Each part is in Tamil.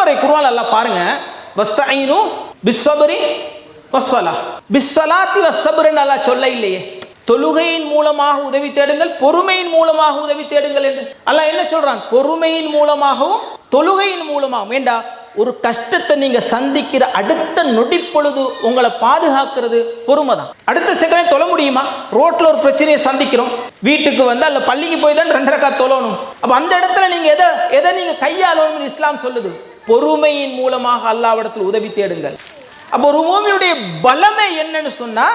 திருமறை குர்ஆன் அல்லாஹ் பாருங்க, வஸ்தஈனு பிஸ்ஸப்ரி வஸ்ஸலாஹ், பிஸ்ஸலாத்தி வஸ்ஸப்ரின்னு அல்லாஹ் சொல்ல இல்லையே. தொழுகையின் மூலமாக உதவி தேடுங்கள், பொறுமையின் மூலமாக உதவி தேடுங்கள் என்று அல்லாஹ் என்ன சொல்றான்? பொறுமையின் மூலமாகவும் தொழுகையின் மூலமாகவும். வேண்டா, ஒரு கஷ்டத்தை நீங்க சந்திக்கிற அடுத்த நொடி பொழுது உங்களை பாதுகாக்கிறது பொறுமை தான். அடுத்த செகண்ட் தொழ முடியுமா? ரோட்ல ஒரு பிரச்சனையை சந்திக்கிறோம், வீட்டுக்கு வந்து அல்ல பள்ளிக்கு போய் தான் 2 ரக்காத் தொழணும். அப்ப அந்த இடத்துல நீங்க எதை நீங்க கையாளணும் இஸ்லாம் சொல்லுது? பொறுமையின் மூலமாக அல்லாஹ்விடத்தில் உதவி தேடுங்கள். அப்போ ஒரு மூமினுடைய பலமே என்னன்னு சொன்னா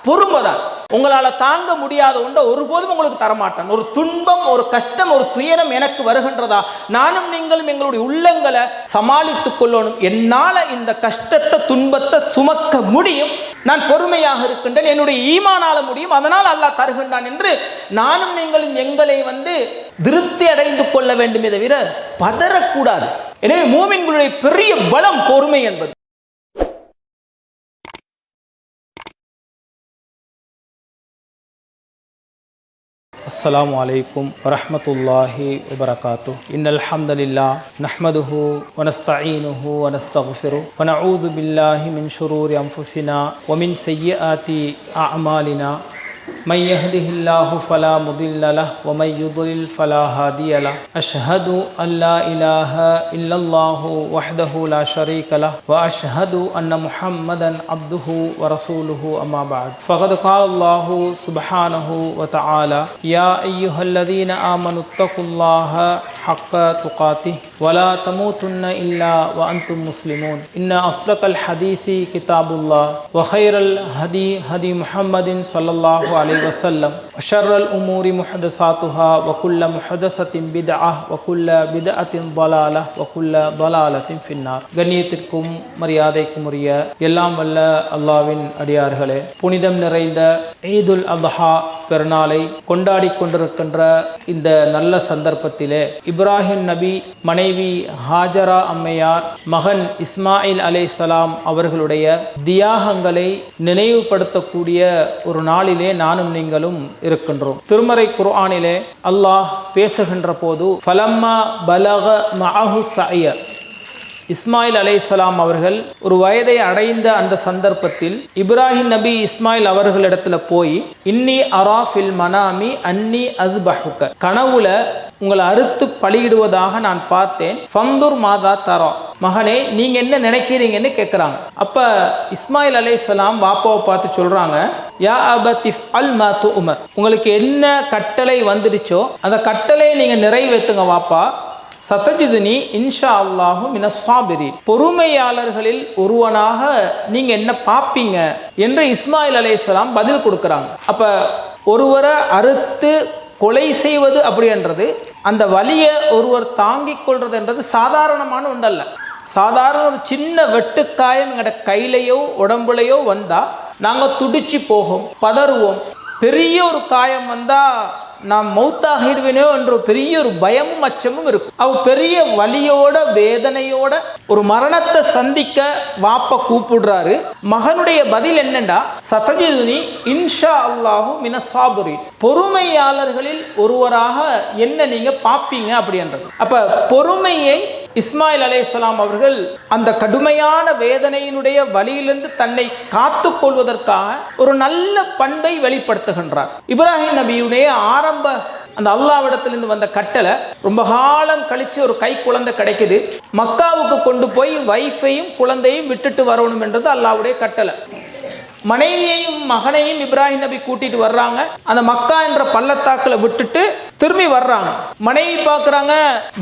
பொறுமை தான். உங்களால் தாங்க முடியாத ஒன்றை ஒருபோதும் உங்களுக்கு தரமாட்டான். ஒரு துன்பம், ஒரு கஷ்டம், ஒரு துயரம் எனக்கு வருகின்றதா, நானும் நீங்களும் எங்களுடைய உள்ளங்களை சமாளித்துக் கொள்ளணும். என்னால் இந்த கஷ்டத்தை துன்பத்தை சுமக்க முடியும், நான் பொறுமையாக இருக்கின்றேன், என்னுடைய ஈமானால முடியும், அதனால் அல்லாஹ் தருகின்றான் என்று நானும் நீங்களும் எங்களை திருப்தி அடைந்து கொள்ள வேண்டுமே தவிர பதறக்கூடாது. எனவே மூமின்களுடைய பெரிய பலம் பொறுமை என்பது. அஸ்ஸலாமு அலைக்கும் வரஹ்மத்துல்லாஹி வபரகாத்துஹு. இன்னல் ஹம்தலில்லாஹ் நஹ்மதுஹு வ நஸ்தஈனுஹு வ நஸ்தக்ஃபிருஹு வ நஊது பில்லாஹி மின் ஷுரூரி அன்ஃபுஸினா வ மின் ஸய்யிஆத்தி அஅமாலினா. من يهده الله فلا مضل له ومن يضلل فلا هادي له. أشهد أن لا إله إلا الله وحده لا شريك له وأشهد أن محمدا عبده ورسوله أما بعد. فقد قال الله سبحانه وتعالى: يا أيها الذين آمنوا اتقوا الله حق تقاته ولا تموتن إلا وأنتم مسلمون. إن أصدق الحديث كتاب الله وخير الهدي هدي محمد صلى الله عليه وسلم وشر الأمور محدثاتها وكل محدثة بدعة وكل بدعة ضلالة وكل ضلالة في النار. கண்ணியத்திற்கும் மரியாதைக்கும் உரிய எல்லாம் வல்ல அல்லாஹ்வின் அடியார்களே, புனிதம் நிறைந்த ஈதுல் அத்ஹா பெருநாளை கொண்டாடி கொண்டிருக்கின்ற இந்த நல்ல சந்தர்ப்பத்திலே இப்ராஹிம் நபி, மனைவி ஹாஜரா அம்மையார், மகன் இஸ்மாயில் அலைஹிஸ்ஸலாம் அவர்களுடைய தியாகங்களை நினைவுபடுத்தக்கூடிய ஒரு நாளிலே நானும் நீங்களும் இருக்கின்றோம். திருமறை குர்ஆனிலே அல்லாஹ் பேசுகின்ற போது, ஃபலம்மா பலக மஅஹு ஸஅய, இஸ்மாயில் அலைஹிஸ்ஸலாம் அவர்கள் ஒரு வயதை அடைந்த அந்த சந்தர்ப்பத்தில் இப்ராஹிம் நபி இஸ்மாயில் அவர்களிடத்துல போய், இன்னி அரா ஃபில் மனாமி அன்னி அஸ்பஹுக, கனவுல உங்களை அறுத்து பலியிடுவதாக நான் பார்த்தேன், ஃபந்துர் மாதா தரா, மகனே நீங்க என்ன நினைக்கிறீங்கன்னு கேட்குறாங்க. அப்ப இஸ்மாயில் அலைஹிஸ்ஸலாம் வாப்பாவை பார்த்து சொல்றாங்க, யா அபதிஃப் அல் மா துஉமர், உங்களுக்கு என்ன கட்டளை வந்துடுச்சோ அந்த கட்டளையை நீங்க நிறைவேற்றுங்க வாப்பா. சதஜிதுனி இன்ஷா அல்லாஹு மினஸ் சாபிரீன், பொறுமையாளர்களில் ஒருவனாக நீங்க என்ன பார்ப்பீங்க என்று இஸ்மாயில் அலைஹிஸ்ஸலாம் பதில் கொடுக்குறாங்க. அப்ப ஒருவரை அறுத்து கொலை செய்வது அப்படின்றது, அந்த வலியை ஒருவர் தாங்கிக் கொள்றதுன்றது சாதாரணமான ஒன்றல்ல. சாதாரண ஒரு சின்ன வெட்டுக்காயம் எங்களோட கையிலையோ உடம்புலையோ வந்தா நாங்கள் துடிச்சு போகும், பதறுவோம். பெரிய ஒரு காயம் வந்தா நாம் மௌத்தாகிடுவேனோ என்ற பெரிய ஒரு பயமும் அச்சமும் இருக்கும். அவ பெரிய வலியோட வேதனையோட ஒரு மரணத்தை சந்திக்க வாப்ப கூப்பிடுறாரு. மகனுடைய பதில் என்னண்டா, சதஜிதுனி இன்ஷா அல்லாஹு மினஸ் சாபிரீன், பொறுமையாளர்களில் ஒருவராக என்ன நீங்க பார்ப்பீங்க அப்படின்றது. அப்ப பொறுமையை இஸ்மாயில் அலைஹிஸ்ஸலாம் அவர்கள் அந்த கடுமையான வேதனையினுடைய வலியிலிருந்து தன்னை காத்து கொள்வதற்காக ஒரு நல்ல பண்பை வெளிப்படுத்துகின்றார். இப்ராஹிம் நபியுடைய ஆரம்ப அந்த அல்லாஹ்விடத்திலிருந்து வந்த கட்டளை, ரொம்ப காலம் கழிச்சு ஒரு கை குழந்தை கிடைக்குது, மக்காவுக்கு கொண்டு போய் வைஃபையும் குழந்தையும் விட்டுட்டு வரணும் என்றது அல்லாஹ்வுடைய கட்டளை. மனைவியையும் மகனையும் இப்ராஹிம் நபி கூட்டிட்டு வர்றாங்க. அந்த மக்கா என்ற பள்ளத்தாக்குல விட்டுட்டு திரும்பி வர்றாங்க. மனைவி பார்க்குறாங்க,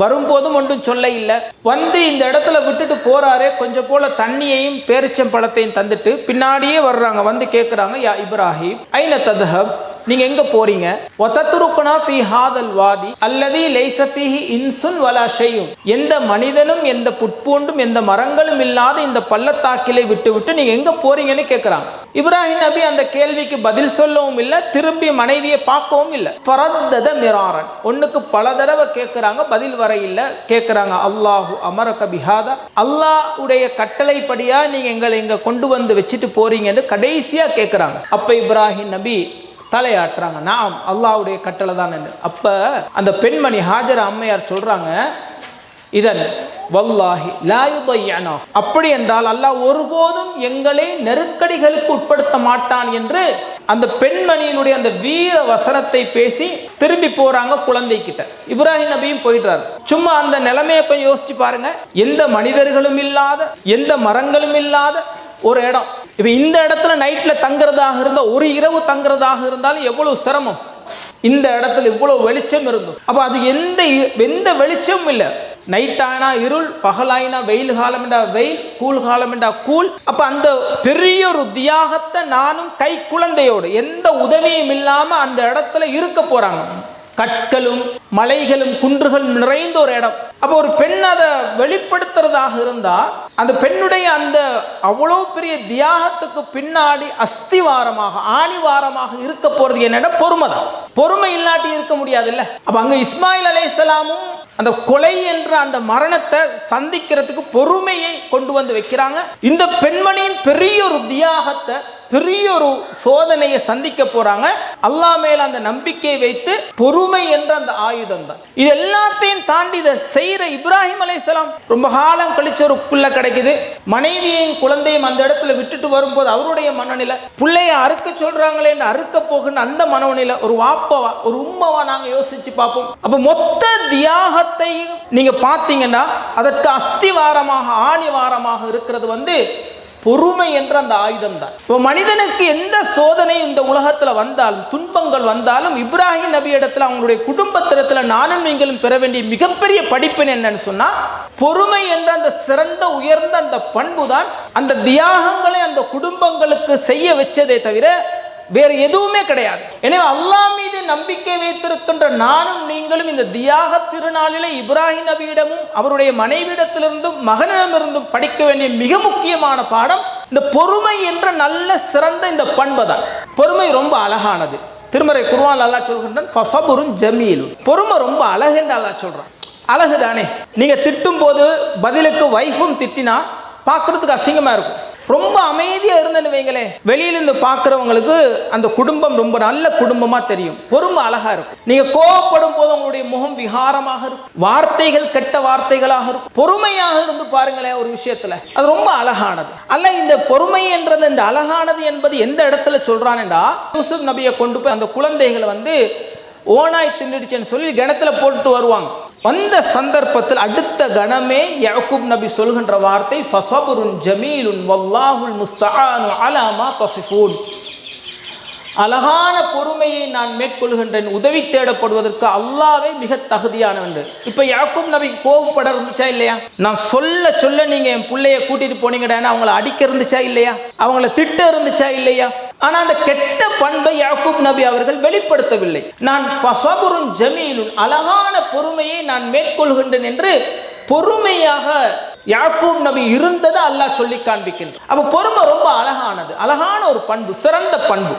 வரும்போதும் ஒன்றும் சொல்ல இல்லை, வந்து இந்த இடத்துல விட்டுட்டு போறாரு, கொஞ்சம் போல தண்ணியையும் பேரிச்சம் பழத்தையும் தந்துட்டு பின்னாடியே வர்றாங்க. வந்து கேட்குறாங்க, யா இப்ராஹிம் ஐன தத்ஹப், நீங்க எங்க போறீங்க? வதத்ருக்னா ஃபீ ஹாதல் வாதி அல்லதி லைஸ ஃபீஹி இன்சுன் வலா ஷையுன், எந்த மனிதனும் எந்த புட்பூண்டும் எந்த மரங்களும் இல்லாத இந்த பள்ளத்தாக்கிலே விட்டு நீங்க எங்க போறீங்கன்னு கேட்குறாங்க. இப்ராஹிம் நபி அந்த கேள்விக்கு பதில் சொல்லவும் இல்லை, திரும்பி மனைவியை பார்க்கவும் இல்லை. ஃபரத்தத மிராரன், ஒன்றுக்கு பல தடவை கேட்குறாங்க, பதில் வர இல்லை. கேட்குறாங்க, அல்லாஹு அமரக பிஹாதா, அல்லாஹ்வுடைய கட்டளைப்படியா நீங்க எங்களை இங்க கொண்டு வந்து வச்சுட்டு போறீங்கன்னு கடைசியா கேட்குறாங்க. அப்ப இப்ராஹிம் நபி தலையாட்டுறாங்க, நாம் அல்லாஹ்வுடைய கட்டளை தான். அப்ப அந்த பெண்மணி ஹாஜரா அம்மையார் சொல்றாங்க, இதன் வல்லாஹி லா யுதையனா, அப்படி என்றால் அல்லாஹ் ஒருபோதும் எங்களை நெருக்கடிகளுக்கு உட்படுத்த மாட்டான் என்று அந்த பெண்மணியினுடைய அந்த வீர வசனத்தை பேசி திரும்பி போறாங்க குழந்தை கிட்ட. இப்ராஹிம் நபியும் போயிடுறாரு. சும்மா அந்த நிலைமையை கொஞ்சம் யோசிச்சு பாருங்க. எந்த மனிதர்களும் இல்லாத, எந்த மரங்களும் இல்லாத ஒரு இடம். இப்ப இந்த இடத்துல நைட்ல தங்குறதாக இருந்தால், ஒரு இரவு தங்குறதாக இருந்தாலும் எவ்வளவு சிரமம். இந்த இடத்துல இவ்வளவு வெளிச்சம் இருந்தும் அப்ப அது எந்த வெளிச்சமும் இல்லை. நைட்டானா இருள், பகலாயினா வெயில் காலம் என்றா வெயில், கூழ் காலம் என்றா கூழ். அப்ப அந்த பெரிய ஒரு தியாகத்தை நானும் கை குழந்தையோடு எந்த உதவியும் இல்லாம அந்த இடத்துல இருக்க போறாங்க. கற்களும் மலைகளும் குன்றுகளும் நிறைந்த ஒரு இடம். அப்போ ஒரு பெண் அதை வெளிப்படுத்துறதாக இருந்தா, அந்த பெண்ணுடைய அந்த அவ்வளவு பெரிய தியாகத்துக்கு பின்னாடி அஸ்திவாரமாக, ஆணிவாரமாக இருக்க போறது என்னன்னா பொறுமை தான். பொறுமை இல்லாட்டி இருக்க முடியாது இல்ல. அப்ப அங்க இஸ்மாயில் அலைஹிஸ்ஸலாமும் அந்த கொலை என்ற அந்த மரணத்தை சந்திக்கிறதுக்கு பொறுமையை கொண்டு வந்து வைக்கிறாங்க. இந்த பெண்மணியின் பெரிய ஒரு தியாகத்தை, பெரிய ஒரு சோதனையை சந்திக்க போறாங்க. அல்லாஹ் மேல அந்த நம்பிக்கையை வைத்து பொறுமை என்ற அந்த ஆயுதம் தான். இது எல்லாத்தையும் தாண்டி இதை செய்யற இப்ராஹிம் அலைஹிஸ்ஸலாம் ரொம்ப காலம் கழிச்சு ஒரு புள்ள கிடைக்குது. மனைவியையும் குழந்தையும் அந்த இடத்துல விட்டுட்டு வரும்போது அவருடைய மனநிலை, பிள்ளைய அறுக்க சொல்றாங்களே அறுக்க போகுன்னு அந்த மனநிலை, ஒரு வாப்பவா ஒரு உம்மவா நாங்க யோசிச்சு பார்ப்போம். அப்ப மொத்த தியாகத்தை நீங்க பார்த்தீங்கன்னா அதற்கு அஸ்திவாரமாக, ஆணிவாரமாக இருக்கிறது பொறுமை என்ற அந்த ஆயுதம் தான். இப்போ மனிதனுக்கு எந்த சோதனை இந்த உலகத்தில் வந்தாலும், துன்பங்கள் வந்தாலும், இப்ராஹிம் நபி இடத்துல அவங்களுடைய குடும்பத்திடத்தில் நானும் நீங்களும் பெற வேண்டிய மிகப்பெரிய படிப்பினை என்னன்னு சொன்னா, பொறுமை என்ற அந்த சிறந்த உயர்ந்த அந்த பண்பு தான் அந்த தியாகங்களை அந்த குடும்பங்களுக்கு செய்ய வச்சதே தவிர வேறு எதுவுமே கிடையாது. எனவே அல்லாஹ் மீது நம்பிக்கை வைத்திருக்கின்ற நானும் நீங்களும் இந்த தியாக திருநாளிலே இப்ராஹிம் நபியிடமும் அவருடைய மனைவியிடத்திலிருந்தும் மகனிடமிருந்தும் படிக்க வேண்டிய மிக முக்கியமான பாடம் இந்த பொறுமை என்ற நல்ல சிறந்த இந்த பண்பு தான். பொறுமை ரொம்ப அழகானது. திருமறை குர்ஆன் அல்லாஹ் சொல்கின்றான், ஃபஸபுருன் ஜமீல். பொறுமை ரொம்ப அழகு என்று அல்லாஹ் சொல்றான். அழகு தானே. நீங்க திட்டும் போது பதிலுக்கு வைஃபும் திட்டினா பார்க்கறதுக்கு அசிங்கமா இருக்கும். ரொம்ப அமைதியா இருந்தேன்னு வைங்களேன், வெளியிலிருந்து பார்க்கிறவங்களுக்கு அந்த குடும்பம் ரொம்ப நல்ல குடும்பமா தெரியும். பொறுமை அழகா இருக்கும். நீங்க கோபப்படும் போது உங்களுடைய முகம் விகாரமாக இருக்கும், வார்த்தைகள் கெட்ட வார்த்தைகளாக இருக்கும். பொறுமையாக இருந்து பாருங்களேன் ஒரு விஷயத்துல, அது ரொம்ப அழகானது அல்ல. இந்த பொறுமை என்றது, இந்த அழகானது என்பது எந்த இடத்துல சொல்றான்டா, யூசுப் நபியை கொண்டு போய் அந்த குழந்தைகளை ஓனாய் தின்னுடுச்சுன்னு சொல்லி கிணத்துல போட்டு வருவாங்க. அந்த சந்தர்ப்பத்தில் அடுத்த கணமே யாக்கூப் நபி சொல்கின்ற வார்த்தை, ஃபஸபுருன் ஜமீலுன் வல்லாஹுல் முஸ்தஆனு அலா மா தஸிஃபூன். அழகான பொறுமையை நான் மேற்கொள்கின்றேன், உதவி தேடப்படுவதற்கு அல்லாஹ்வே மிக தகுதியானவன். இப்ப யாக்கூப் நபி கோபப்பட இருந்துச்சா இல்லையா? நான் சொல்ல சொல்ல நீங்க என் பிள்ளைய கூட்டிட்டு போனீங்கடான்னு அவங்கள அடிக்க இருந்துச்சா இல்லையா? அவங்கள திட்ட இருந்துச்சா இல்லையா? ஆனா அந்த கெட்ட பண்பை யாக்கூப் நபி அவர்கள் வெளிப்படுத்தவில்லை. நான் ஃபஸபுருன் ஜமீலுன், அழகான பொறுமையை நான் மேற்கொள்கின்றேன் என்று பொறுமையாக யாக்கூப் நபி இருந்தது அல்லாஹ் சொல்லி காண்பிக்கின்றார். அப்ப பொறுமை ரொம்ப அழகானது, அழகான ஒரு பண்பு, சிறந்த பண்பு.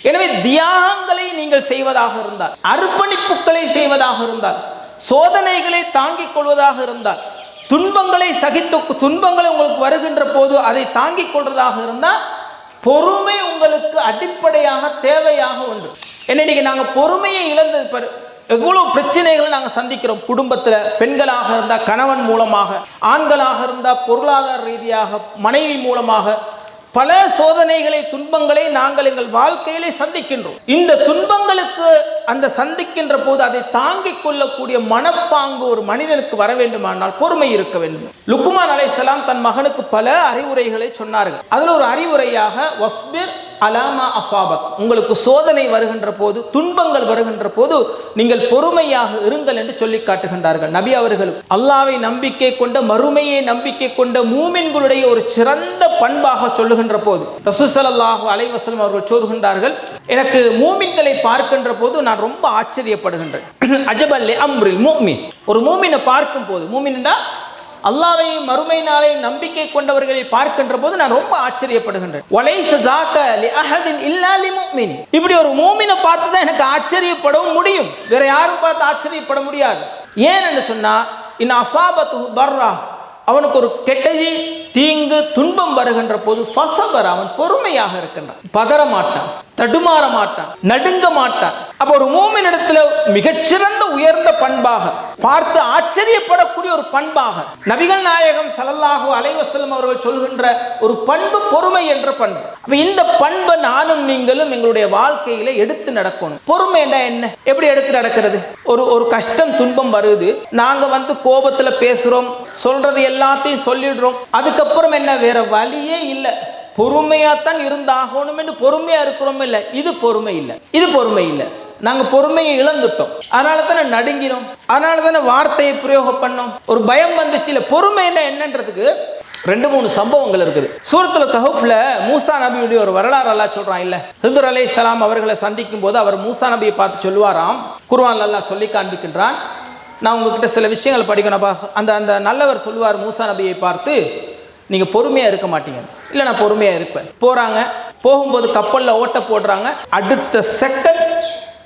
எனவே தியாகங்களை நீங்கள் செய்வதாக இருந்தால், அர்ப்பணிப்புகளை செய்வதாக இருந்தால், சோதனைகளை தாங்கிக் கொள்வதாக இருந்தால், துன்பங்களை சகித்து, துன்பங்களை உங்களுக்கு வருகின்ற போது அதை தாங்கிக் கொள்வதாக இருந்தால், பொறுமை உங்களுக்கு அடிப்படையாக தேவையாக ஒன்று. இன்னைக்கு நாங்கள் பொறுமையை இழந்தது, எவ்வளவு பிரச்சனைகளை நாங்கள் சந்திக்கிறோம். குடும்பத்தில் பெண்களாக இருந்தால் கணவன் மூலமாக, ஆண்களாக இருந்தால் பொருளாதார ரீதியாக மனைவி மூலமாக பல சோதனைகளை, துன்பங்களை நாங்கள் எங்கள் வாழ்க்கையிலே சந்திக்கின்றோம். இந்த துன்பங்களுக்கு அந்த சந்திக்கின்ற போது அதை தாங்கிக் கொள்ளக்கூடிய மனப்பாங்கு ஒரு மனிதனுக்கு வர வேண்டுமானால் பொறுமை இருக்க வேண்டும். லுக்மான் அலைஹிஸ்ஸலாம் தன் மகனுக்கு பல அறிவுரைகளை சொன்னார்கள். அதில் ஒரு அறிவுரையாக வஸ்பிர் அலாமா அசாபக், உங்களுக்கு சோதனை வருகின்ற போது, துன்பங்கள் வருகின்ற போது நீங்கள் பொறுமையாக இருங்கள் என்று சொல்லி காட்டுகின்றார்கள் நபி அவர்கள். அல்லாஹ்வை நம்பிக்கை கொண்ட, மறுமையை நம்பிக்கை கொண்ட மூமின்களுடைய ஒரு சிறந்த பண்பாக சொல்லுகின்ற போது ரசூல் ஸல்லல்லாஹு அலைஹி வஸல்லம் அவர்கள் சொல்கின்றார்கள், எனக்கு மூமின்களை பார்க்கின்ற போது நான் ரொம்ப ஆச்சரியப்படுகின்றேன். அஜபல் லி அம்ரில் முஃமின், ஒரு மூமினை பார்க்கும் போது, மூமின்டா அல்லாஹ்வையும் மறுமை நாளையும் நம்பிக்கை கொண்டவர்களை பார்க்கின்ற போது நான் ரொம்ப ஆச்சரியப்படுகின்றேன். வலைஸ ஸாக லி அஹதின் இல்லா லி முஃமின், இப்படி ஒரு மூமினை பார்த்து தான் எனக்கு ஆச்சரியப்படவும் முடியும், வேற யாரும் பார்த்து ஆச்சரியப்பட முடியாது. ஏன் என்று சொன்னா, இன் அஸாபத்து தர்ரா, அவனுக்கு ஒரு கெட்டதி, தீங்கு, துன்பம் வருகின்ற போது ஃபஸபர், அவன் பொறுமையாக இருக்கின்றான், பதற மாட்டான், தடுமாற மாட்டான், நடுங்க மாட்டான். அப்ப ஒரு மூமின் இடத்துல மிகச்சிறந்த உயர்ந்த பண்பாக பார்த்து ஆச்சரியப்படக்கூடிய ஒரு பண்பாக நபிகள் நாயகம் ஸல்லல்லாஹு அலைஹி வஸல்லம் அவர்கள் சொல்கின்ற ஒரு பண்பு பொறுமை என்ற பண்பு. அப்ப இந்த பண்பை நானும் நீங்களும் எங்களுடைய வாழ்க்கையில எடுத்து நடக்கணும். பொறுமை என்ன, எப்படி எடுத்து நடக்கிறது? ஒரு கஷ்டம் துன்பம் வருது, நாங்க கோபத்துல பேசுறோம், சொல்றது எல்லாத்தையும் சொல்லிடுறோம், அதுக்கப்புறம் என்ன, வேற வழியே இல்லை, பொறுமையாத்தான் இருந்தாகணும் என்று பொறுமையா இருக்கிறோம். இல்லை, இது பொறுமை இல்லை, இது பொறுமை இல்லை. நாங்க பொறுமையை இழந்துட்டோம், அதனால தானே நடுங்கினோம், அதனால தானே வார்த்தையை பிரயோகம் பண்ணோம், ஒரு பயம் வந்துச்சு. இல்லை, பொறுமை என்னன்றதுக்கு 2-3 சம்பவங்கள் இருக்குது. சூரத்துல் கஹஃப்ல மூசா நபியுடைய ஒரு வரலாறு அல்லாஹ் சொல்றான். இல்ல, ஹிதர் அலைஹிஸ்ஸலாம் அவர்களை சந்திக்கும் போது அவர் மூசா நபியை பார்த்து சொல்லுவாராம், குர்ஆன்ல அல்லாஹ் சொல்லி காண்பிக்கின்றான். நான் உங்ககிட்ட சில விஷயங்கள் படிக்கணும்ப்பா. அந்த நல்லவர் சொல்லுவார் மூசா நபியை பார்த்து, நீங்க பொறுமையா இருக்க மாட்டீங்க. இல்லை, நான் பொறுமையா இருப்பேன். போறாங்க, போகும்போது கப்பல்ல ஓட்ட போடுறாங்க. அடுத்த செகண்ட்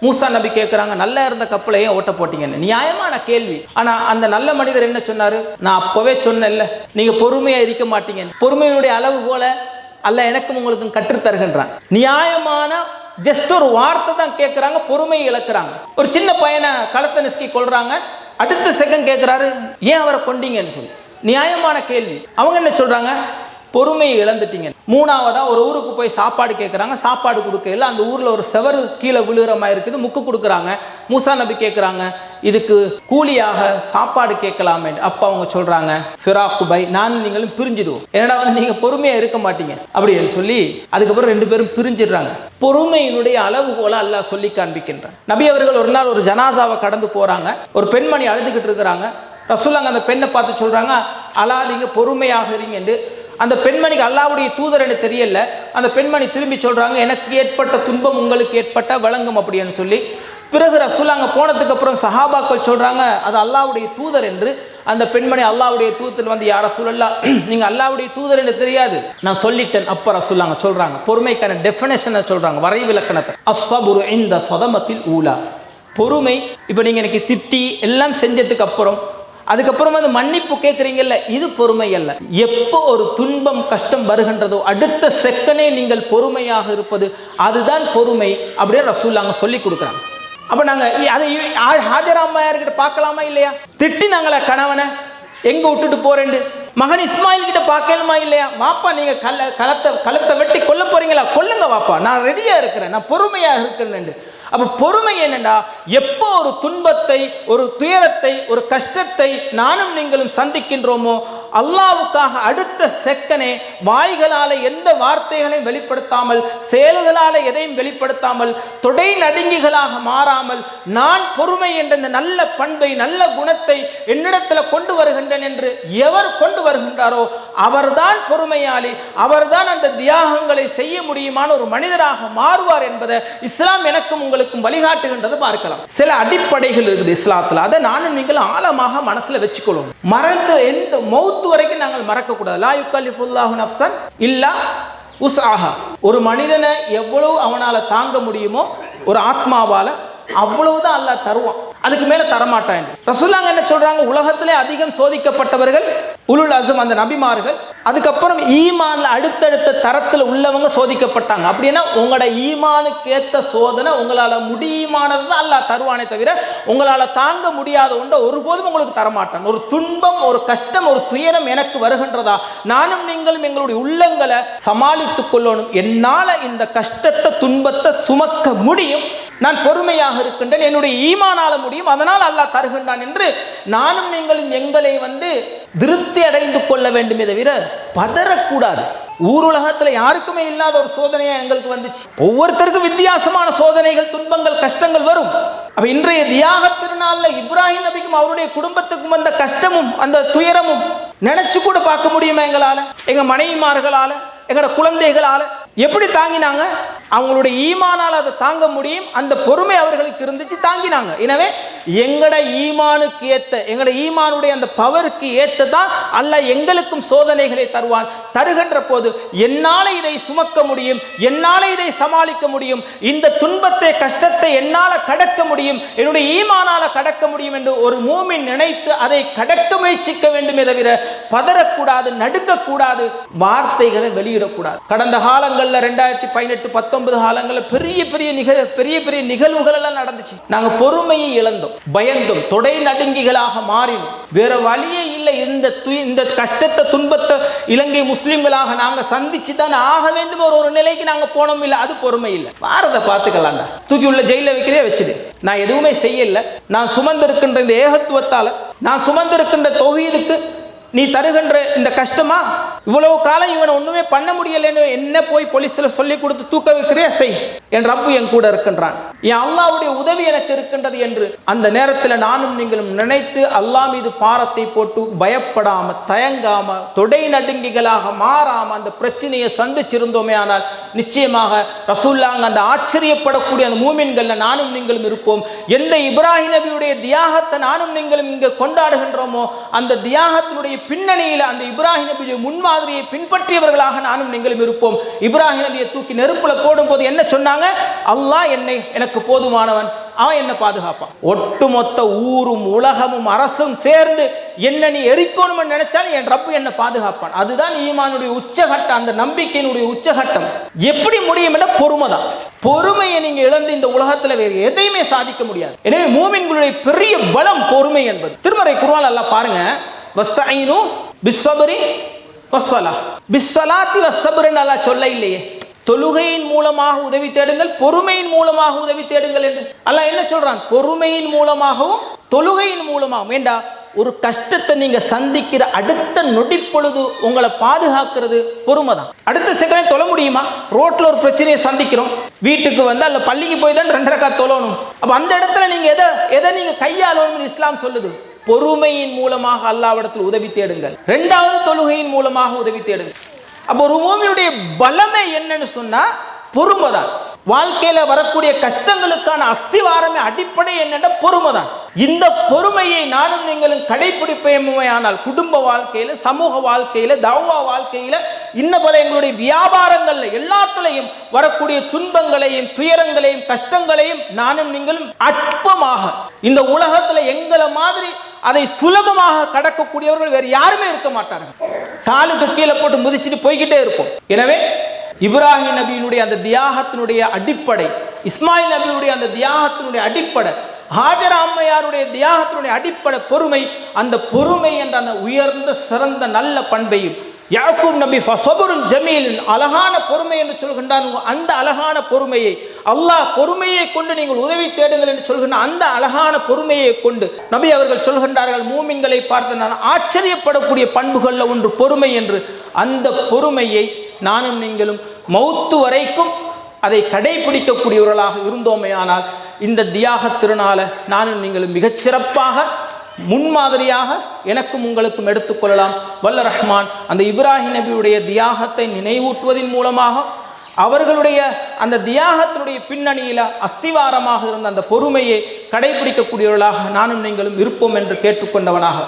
மூசா நபி கேட்குறாங்க, நல்லா இருந்த கப்பலையே ஓட்ட போட்டீங்கன்னு. நியாயமான கேள்வி. ஆனா அந்த நல்ல மனிதர் என்ன சொன்னாரு, நான் அப்பவே சொன்னேன்ல, நீங்க பொறுமையா இருக்க மாட்டீங்க. பொறுமையினுடைய அளவு போல அல்ல எனக்கும் உங்களுக்கும் கற்றுத்தருகின்றான். நியாயமான ஜஸ்ட் ஒரு வார்த்தை தான் கேட்குறாங்க, பொறுமையை இழக்கிறாங்க. ஒரு சின்ன பையனை களத்தை நெசுக்கி கொள்றாங்க. அடுத்த செகண்ட் கேட்குறாரு, ஏன் அவரை கொண்டீங்கன்னு சொல்லி. நியாயமான கேள்வி. அவங்க என்ன சொல்றாங்க, பொறுமையை இழந்துட்டீங்க. 3ஆவதா ஒரு ஊருக்கு போய் சாப்பாடு கேட்குறாங்க, சாப்பாடு கொடுக்கல. அந்த ஊரில் ஒரு செவரு கீழே விழுகிற மாதிரி இருக்குது, முக்கு கொடுக்குறாங்க. மூசா நபி கேட்குறாங்க, இதுக்கு கூலியாக சாப்பாடு கேட்கலாமே. அப்போ அவங்க சொல்கிறாங்க, ஃபிராக்கு பை, நானும் நீங்களும் பிரிஞ்சிடுவோம், என்னடா நீங்கள் பொறுமையாக இருக்க மாட்டீங்க அப்படின்னு சொல்லி அதுக்கப்புறம் 2 பேரும் பிரிஞ்சிடுறாங்க. பொறுமையினுடைய அளவுகோலை அல்லாஹ் சொல்லி காண்பிக்கின்றான். நபி அவர்கள் ஒரு நாள் ஒரு ஜனாசாவை கடந்து போகிறாங்க. ஒரு பெண்மணி அழுதுகிட்டு இருக்கிறாங்க. ரசூலுல்லாஹ் அந்த பெண்ணை பார்த்து சொல்கிறாங்க, அழாதீங்க, பொறுமையாக இருங்க என்று. அந்த பெண்மணிக்கு அல்லாஹ்வுடைய தூதர் என்று தெரியல. அந்த பெண்மணி திரும்பி சொல்கிறாங்க, எனக்கு ஏற்பட்ட துன்பம் உங்களுக்கு ஏற்பட்ட வழங்கும் அப்படின்னு சொல்லி. பிறகு ரசூலுல்லாஹ் அங்கே போனதுக்கு அப்புறம் சஹாபாக்கள் சொல்கிறாங்க, அது அல்லாஹ்வுடைய தூதர் என்று. அந்த பெண்மணி அல்லாஹ்வுடைய தூதர் யா ரசூலல்லாஹ், நீங்கள் அல்லாஹ்வுடைய தூதர் என்று தெரியாது, நான் சொல்லிட்டேன். அப்போ ரசூலுல்லாஹ் சொல்கிறாங்க, பொறுமைக்கான டெஃபினேஷனை சொல்கிறாங்க, வரைவிலக்கணத்தை. அஸ்ஸபுரு இன்த ஸதமத்தில் ஊலா. பொறுமை, இப்போ நீங்கள் எனக்கு திட்டி எல்லாம் செஞ்சதுக்கு அப்புறம் அதுக்கப்புறம் மன்னிப்பு கேட்குறீங்கல்ல, இது பொறுமை அல்ல. எப்போ ஒரு துன்பம் கஷ்டம் வருகின்றதோ அடுத்த செகண்டே நீங்கள் பொறுமையாக இருப்பது, அதுதான் பொறுமை அப்படியே ரசூலுல்லாஹ் சொல்லி கொடுக்குறாங்க. அப்போ நாங்கள் அதை ஹாஜரா அம்மையார்கிட்ட பார்க்கலாமா இல்லையா? திட்டினாங்களா கணவனை, எங்கே விட்டுட்டு போறேன்னு? மகன் இஸ்மாயில் கிட்ட பார்க்கணுமா இல்லையா? வாப்பா நீங்கள் கலத்தை வெட்டி கொல்ல போறீங்களா? கொல்லுங்க வாப்பா, நான் ரெடியா இருக்கிறேன், நான் பொறுமையாக இருக்கிறேன். அப்ப பொறுமை என்னன்னா, எப்போ ஒரு துன்பத்தை, ஒரு துயரத்தை, ஒரு கஷ்டத்தை நானும் நீங்களும் சந்திக்கின்றோமோ அல்லாஹ்வுக்காக அடுத்த செகண்டே வாய்களால எந்த வார்த்தைகளையும் வெளிப்படுத்தாமல், செயல்களால எதையும் வெளிப்படுத்தாமல், தொடை நடுங்கிகளாக மாறாமல், நான் பொறுமை என்ற இந்த நல்ல பண்பை, நல்ல குணத்தை என்னிடத்தில் கொண்டு வருகின்றேன் என்று எவர் கொண்டு வருகின்றாரோ அவர்தான் பொறுமையாளி, அவர்தான் அந்த தியாகங்களை செய்ய முடியுமான ஒரு மனிதராக மாறுவார் என்பதை இஸ்லாம் எனக்கும் உங்களுக்கும் வழிகாட்டுகின்றது பார்க்கலாம். சில அடிப்படைகள் இருக்குது இஸ்லாத்துல, அதை நானும் நீங்கள் ஆழமாக மனசுல வச்சுக்கொள்ளும். மறந்து எந்த மௌத் வரைக்கும் நாங்கள் மறக்க கூடாது. லா யுகல்லிஃபுல்லாஹு நஃப்ஸன் இல்லா உஸ்ஆஹா. ஒரு மனிதனை எவ்வளவு அவனால தாங்க முடியுமோ ஒரு ஆத்மாவால அவ்வளவுதான் அல்லாஹ் தருவான், அதுக்கு மேல தரமாட்டான். ரசூலுல்லாஹ் என்ன சொல்றாங்க, உலகத்திலே அதிகம் சோதிக்கப்பட்டவர்கள் உலுல் அஸ்ம், அந்த நபிமார்கள். அதுக்கப்புறம் ஈமான்ல அடுத்தடுத்த தரத்தில் உள்ளவங்க சோதிக்கப்பட்டாங்க. அப்படின்னா உங்களோட ஈமானுக்கு ஏற்ற சோதனை உங்களால முடியுமானது தான் அல்லாஹ் தருவானே தவிர உங்களால தாங்க முடியாத ஒன்றை ஒருபோதும் உங்களுக்கு தரமாட்டான். ஒரு துன்பம், ஒரு கஷ்டம், ஒரு துயரம் எனக்கு வருகின்றதா, நானும் நீங்களும் எங்களுடைய உள்ளங்களை சமாளித்துக் கொள்ளணும். என்னால இந்த கஷ்டத்தை துன்பத்தை சுமக்க முடியும், நான் பொறுமையாக இருக்கின்றேன், என்னுடைய ஈமானால முடியும், அதனால் அல்லாஹ் தருகின்றான் என்று நானும் நீங்களும் எங்களை திருப்தி அடைந்து கொள்ள வேண்டுமே தவிர பதறக்கூடாது. ஊருலகத்துல யாருக்குமே இல்லாத ஒரு சோதனையா எங்களுக்கு வந்துச்சு. ஒவ்வொருத்தருக்கும் வித்தியாசமான சோதனைகள், துன்பங்கள், கஷ்டங்கள் வரும். அப்ப இன்றைய தியாக திருநாள்ல இப்ராஹிம் நபிக்கும் அவருடைய குடும்பத்துக்கும் வந்த கஷ்டமும் அந்த துயரமும் நினைச்சு கூட பார்க்க முடியுமா எங்களால? எங்க மனைவிமார்களால, எங்களோட குழந்தைகளால எப்படி தாங்கினாங்க? அவங்களுடைய ஈமானால் அதை தாங்க முடியும், அந்த பொறுமை அவர்களுக்கு இருந்துச்சு, தாங்கினாங்க. எனவே எங்கட ஈமானுக்கு ஏத்த, எங்கட ஈமானுடைய அந்த பவருக்கு ஏற்றதான் அல்லாஹ் எங்களுக்கும் சோதனைகளை தருவான். தருகின்ற போது என்னால இதை சுமக்க முடியும், என்னால இதை சமாளிக்க முடியும், இந்த துன்பத்தை கஷ்டத்தை என்னால கடக்க முடியும், என்னுடைய ஈமானால கடக்க முடியும் என்று ஒரு மூமின் நினைத்து அதை கடக்க முயற்சிக்க வேண்டுமே தவிர பதறக்கூடாது, நடுங்கக்கூடாது, வார்த்தைகளை வெளியிடக்கூடாது. கடந்த காலங்களில் 2018, 19 காலங்களில் பெரிய பெரிய நிகழ்வுகள் எல்லாம் நடந்துச்சு. நாங்க பொறுமையை இழந்தோம், பயந்தோம், தொடை நடுங்கிகளாக மாறினோம். வேற வழியே இல்லை. இந்த கஷ்டத்தை துன்பத்தை இலங்கை முஸ்லிம்களாக நாங்க சந்திச்சு தான் ஆக வேண்டும் ஒரு நிலைக்கு நாங்க போனோம். இல்லை, அது பொறுமை இல்லை. பாரத பார்த்துக்கலாம்டா, தூக்கி உள்ள ஜெயில வைக்கிறதே வச்சுது. நான் எதுவுமே செய்யல. நான் சுமந்திருக்கின்ற இந்த ஏகத்துவத்தால, நான் சுமந்திருக்கின்ற தௌஹீதுக்கு நீ தருகின்ற இந்த கஷ்டமா? இவ்வளவு காலம் இவனை ஒண்ணுமே பண்ண முடியலன்னு என்ன போய் போலீஸ்ல சொல்லி கொடுத்து தூக்க வைக்கிறே செய். என் ரப்பு என் கூட இருக்கின்றான், என் அல்லாஹ்வுடைய உதவி எனக்கு இருக்கின்றது என்று அந்த நேரத்தில் நானும் நீங்களும் நினைத்து அல்லாஹ் மீது பாரத்தை போட்டு பயப்படாம, தயங்காம, தொடை நடுங்கிகளாக மாறாம அந்த பிரச்சனையை சந்திச்சிருந்தோமே ஆனால் நிச்சயமாக ரசூலுல்லாஹ் அந்த ஆச்சரியப்படக்கூடிய அந்த மூமின்கள்ல நானும் நீங்களும் இருப்போம். எந்த இப்ராஹிம் நபியுடைய தியாகத்தை நானும் நீங்களும் இங்க கொண்டாடுகின்றோமோ அந்த தியாகத்தினுடைய பின்னணியில் அந்த இப்ராஹிம் நபியுடைய முன்மாதிரியை பின்பற்றியவர்களாக நானும் நீங்களும் இருப்போம். இப்ராஹிம் நபியை தூக்கி நெருப்புல போடும் போது என்ன சொன்னாங்க? அல்லாஹ் எனக்கு போதுமானவன், அவன் என்ன பாதுகாப்பான். ஒட்டுமொத்த ஊரும் உலகமும் அரசும் சேர்ந்து என்ன நீ எரிக்கணும்னு நினைச்சாலும் என் ரப்பு என்ன பாதுகாப்பான். அதுதான் ஈமானுடைய உச்சகட்டம், அந்த நம்பிக்கையினுடைய உச்சகட்டம். எப்படி முடியும் என்ற பொறுமைதான். பொறுமையை நீங்க இழந்து இந்த உலகத்துல வேறு எதையுமே சாதிக்க முடியாது. எனவே மூமின்களுடைய பெரிய பலம் பொறுமை என்பது. திருமறை குர்ஆன் அல்லாஹ் பாருங்க, வஸ்தஈனு பிஸ்ஸப்ரி வஸ்ஸலாஹ், பிஸ்ஸலாத்தி வஸ்ஸப்ரின்னு அல்லாஹ் சொல்ல இல்லையே. தொழுகையின் மூலமாக உதவி தேடுங்கள், பொறுமையின் மூலமாக உதவி தேடுங்கள் என்று அல்லாஹ் என்ன சொல்றான்? பொறுமையின் மூலமாகவும் தொழுகையின் மூலமாகவும். வேண்டா, ஒரு கஷ்டத்தை நீங்க சந்திக்கிற அடுத்த நொடிப்பொழுது உங்களை பாதுகாக்கிறது பொறுமை தான். அடுத்த செகண்ட் தொழ முடியுமா? ரோட்ல ஒரு பிரச்சனையை சந்திக்கிறோம், வீட்டுக்கு வந்து அல்ல பள்ளிக்கு போய் தான் 2 ரக்காத் தொழணும். அப்ப அந்த இடத்துல நீங்க எதை நீங்க கையாளணும்னு இஸ்லாம் சொல்லுது? பொறுமையின் மூலமாக அல்லாஹ்விடத்தில் உதவி தேடுங்கள். 2வது தொழுகையின் மூலமாக உதவி தேடுங்கள். அப்போ ஒரு மூமினுடைய பலமே என்னன்னு சொன்னா பொறுமை தான். வாழ்க்கையில வரக்கூடிய கஷ்டங்களுக்கான அஸ்திவாரமே அடிப்படை என்னென்ன பொறுமை தான். இந்த பொறுமையை நானும் நீங்களும் கடைபிடிப்போமேயானால் குடும்ப வாழ்க்கையில, சமூக வாழ்க்கையில, தஅவா வாழ்க்கையில, இன்னும் பல எங்களுடைய வியாபாரங்கள்ல எல்லாத்துலையும் வரக்கூடிய துன்பங்களையும் துயரங்களையும் கஷ்டங்களையும் நானும் நீங்களும் அற்பமாக, இந்த உலகத்துல எங்களை மாதிரி அதை சுலபமாக கடக்கக்கூடியவர்கள் வேறு யாருமே இருக்க மாட்டார்கள். காலுக்கு கீழே போட்டு முதிச்சுட்டு போய்கிட்டே இருப்போம். எனவே இப்ராஹிம் நபியினுடைய அந்த தியாகத்தினுடைய அடிப்படை, இஸ்மாயில் நபியுடைய அந்த தியாகத்தினுடைய அடிப்படை, ஹாஜரா அம்மையாருடைய தியாகத்தினுடைய அடிப்படை பொறுமை. அந்த பொறுமை என்ற அந்த உயர்ந்த சிறந்த நல்ல பண்பையும் யாக்கூப் நபி ஃபஸபுருன் ஜமீல், அழகான பொறுமை என்று சொல்கின்றான். அந்த அழகான பொறுமையை அல்லாஹ் பொறுமையை கொண்டு நீங்கள் உதவி தேடுங்கள் என்று சொல்கின்ற அந்த அழகான பொறுமையை கொண்டு நபி அவர்கள் சொல்கின்றார்கள், மூமின்களை பார்த்து நான் ஆச்சரியப்படக்கூடிய பண்புகளில் ஒன்று பொறுமை என்று. அந்த பொறுமையை நானும் நீங்களும் மௌத்து வரைக்கும் அதை கடைபிடிக்கக்கூடியவர்களாக இருந்தோமே ஆனால் இந்த தியாக திருநாள நானும் நீங்களும் மிகச்சிறப்பாக முன்மாதிரியாக எனக்கும் உங்களுக்கும் எடுத்துக்கொள்ளலாம். வல்ல ரஹ்மான் அந்த இப்ராஹிம் நபியுடைய தியாகத்தை நினைவூட்டுவதன் மூலமாக அவர்களுடைய அந்த தியாகத்தினுடைய பின்னணியில அஸ்திவாரமாக இருந்த அந்த பொறுமையை கடைபிடிக்கக்கூடியவர்களாக நானும் நீங்களும் இருப்போம் என்று கேட்டுக்கொண்டவனாக